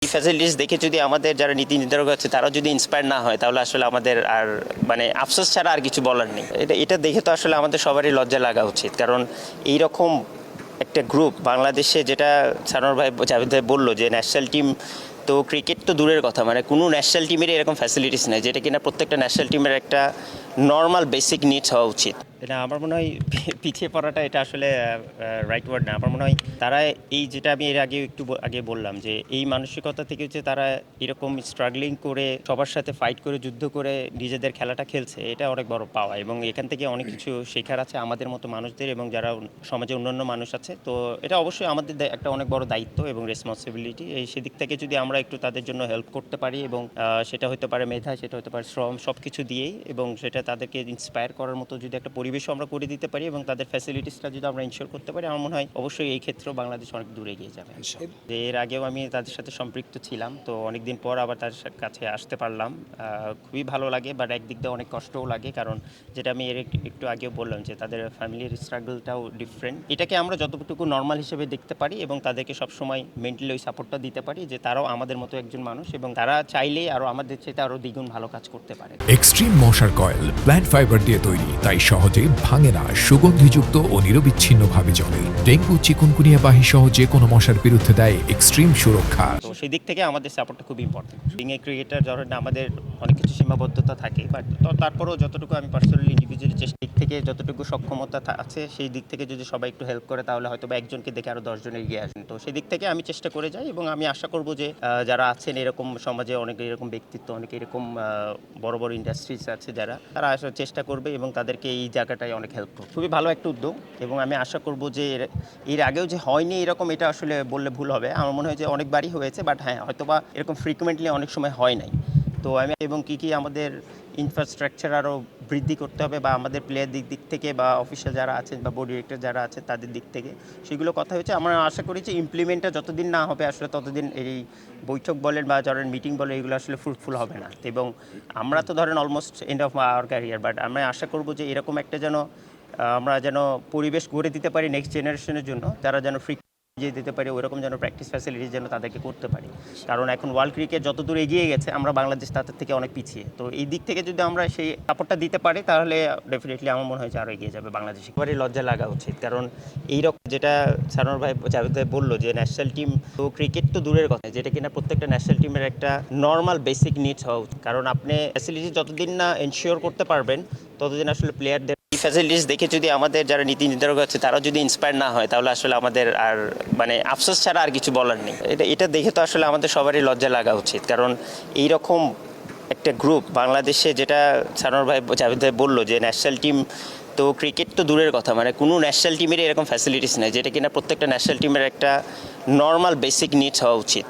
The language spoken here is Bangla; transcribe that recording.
ফ্যাসিলিটিস দেখে যদি আমাদের যারা নীতি নির্ধারক আছে তারা যদি ইন্সপায়ার না হয় তাহলে আসলে আমাদের আর আফসোস ছাড়া আর কিছু বলার নেই। এটা দেখে তো আসলে আমাদের সবারই লজ্জা লাগা উচিত, কারণ এইরকম একটা গ্রুপ বাংলাদেশে, যেটা সানোয়ার ভাই জাভেদ ভাই বললো যে ন্যাশনাল টিম, তো ক্রিকেট তো দূরের কথা, কোনো ন্যাশনাল টিমেরই এরকম ফ্যাসিলিটিস নেই, যেটা কিনা প্রত্যেকটা ন্যাশনাল টিমের একটা নর্মাল বেসিক নিডস হওয়া উচিত। এটা আমার মনে হয় পিছিয়ে পড়াটা এটা আসলে রাইট ওয়ার্ড না। আমার মনে হয় তারা এই, যেটা আমি এর আগে একটু আগে বললাম, যে এই মানসিকতা থেকে হচ্ছে তারা এরকম স্ট্রাগলিং করে সবার সাথে ফাইট করে যুদ্ধ করে নিজেদের খেলাটা খেলছে, এটা অনেক বড় পাওয়া, এবং এখান থেকে অনেক কিছু শেখার আছে আমাদের মতো মানুষদের এবং যারা সমাজে অন্যান্য মানুষ আছে। তো এটা অবশ্যই আমাদের একটা অনেক বড় দায়িত্ব এবং রেসপন্সিবিলিটি। সেদিক থেকে যদি আমরা একটু তাদের জন্য হেল্প করতে পারি, এবং সেটা হতে পারে মেধা, সেটা হতে পারে শ্রম, সব কিছু দিয়েই, এবং সেটা তাদেরকে ইন্সপায়ার করার মতো যদি একটা পরিবেশও আমরা করে দিতে পারি এবং তাদের ফ্যাসিলিটিসটা যদি আমরা ইনশিওর করতে পারি, আমার মনে হয় অবশ্যই এই ক্ষেত্রেও বাংলাদেশ অনেক দূরে এগিয়ে যাবে। এর আগেও আমি তাদের সাথে সম্পৃক্ত ছিলাম, তো অনেকদিন পর আবার তাদের কাছে আসতে পারলাম, খুবই ভালো লাগে, বাট একদিক দিয়ে অনেক কষ্টও লাগে, কারণ যেটা আমি এর একটু আগেও বললাম যে তাদের ফ্যামিলির স্ট্রাগলটাও ডিফারেন্ট। এটাকে আমরা যতটুকু নর্মাল হিসেবে দেখতে পারি এবং তাদেরকে সবসময় মেন্টালি ওই সাপোর্টটা দিতে পারি যে তারাও আমাদের মতো একজন মানুষ এবং তারা চাইলেই আরও আমাদের চাইতে আরও দ্বিগুণ ভালো কাজ করতে পারে। এক্সট্রিম মশার কয়েল প্ল্যান্ট ফাইবার দিয়ে তৈরি, তাই সহজে ভাঙে না, সুগন্ধিযুক্ত ও নিরবিচ্ছিন্নভাবে জ্বলে। ডেঙ্গু, চিকুনগুনিয়া বাহি সহ যে কোনো মশার বিরুদ্ধে দেয় এক্সট্রিম সুরক্ষা। তো সেই দিক থেকে আমাদের সাপোর্টটা খুব ইম্পর্টেন্ট। বিং এ ক্রিকেটার ধরেন আমাদের অনেক কিছু সীমাবদ্ধতা থাকে, বাট তারপরেও যতটুকু আমি পার্সোনালি ইন্ডিভিজুয়ালি চেষ্টা দিক থেকে যতটুকু সক্ষমতা আছে, সেই দিক থেকে যদি সবাই একটু হেল্প করে তাহলে হয়তো বা একজনকে দেখে আরও 10 জন এগিয়ে আসেন। তো সেই দিক থেকে আমি চেষ্টা করে যাই এবং আমি আশা করব যে যারা আছেন এরকম সমাজে অনেকে এরকম ব্যক্তিত্ব, অনেকে এরকম বড় বড় ইন্ডাস্ট্রিজ আছে তারা আসার চেষ্টা করবে এবং তাদেরকে এই জায়গাটায় অনেক হেল্প করবে। খুবই ভালো একটা উদ্যোগ এবং আমি আশা করব যে এর আগেও যে হয়নি এরকম, এটা আসলে বললে ভুল হবে। আমার মনে হয় যে অনেকবারই হয়েছে, বাট হ্যাঁ হয়তো বা এরকম ফ্রিকুয়েন্টলি অনেক সময় হয় নাই। তো আমি এবং কী আমাদের ইনফ্রাস্ট্রাকচার আরও বৃদ্ধি করতে হবে, বা আমাদের প্লেয়ার দিক থেকে, বা অফিসিয়াল যারা আছেন বা বোর্ড ডিরেক্টর যারা আছেন তাদের দিক থেকে, সেগুলো কথা হচ্ছে। আমরা আশা করি যে ইমপ্লিমেন্টটা যতদিন না হবে আসলে ততদিন এই বৈঠক বলেন বা ধরেন মিটিং বলে এগুলো আসলে ফ্রুটফুল হবে না। এবং আমরা তো ধরেন almost end of our career, but আমরা আশা করব যে এরকম একটা আমরা যেন পরিবেশ গড়ে দিতে পারি নেক্সট জেনারেশনের জন্য, যারা যেন যে দিতে পারি ওইরকম যেন প্র্যাকটিস ফ্যাসিলিটিস যেন তাদেরকে করতে পারি। কারণ এখন ওয়ার্ল্ড ক্রিকেট যত দূর এগিয়ে গেছে, আমরা বাংলাদেশ তাদের থেকে অনেক পিছিয়ে। তো এই দিক থেকে যদি আমরা সেই সাপোর্টটা দিতে পারি তাহলে ডেফিনেটলি আমার মনে হয় যে আরও এগিয়ে যাবে বাংলাদেশ। একেবারেই লজ্জা লাগা উচিত, কারণ এইরকম, যেটা সানোয়ার ভাই জাভেদ ভাই বললো যে ন্যাশনাল টিম, তো ক্রিকেট তো দূরের কথা, যেটা কিনা প্রত্যেকটা ন্যাশনাল টিমের একটা নর্মাল বেসিক নিডস হওয়া উচিত। কারণ আপনি ফ্যাসিলিটি যতদিন না এনশিওর করতে পারবেন ততদিন আসলে প্লেয়ারদের ফ্যাসিলিটিস দেখে যদি আমাদের যারা নীতি নির্ধারক আছে তারা যদি ইন্সপায়ার না হয় তাহলে আসলে আমাদের আর আফসোস ছাড়া আর কিছু বলার নেই। এটা দেখে তো আসলে আমাদের সবারই লজ্জা লাগা উচিত, কারণ এইরকম একটা গ্রুপ বাংলাদেশে, যেটা সানোয়ার ভাই জাভেদ ভাই বললো যে ন্যাশনাল টিম, তো ক্রিকেট তো দূরের কথা, কোনো ন্যাশনাল টিমেরই এরকম ফ্যাসিলিটিস নেই, যেটা কিনা প্রত্যেকটা ন্যাশনাল টিমের একটা নর্মাল বেসিক নিডস হওয়া উচিত।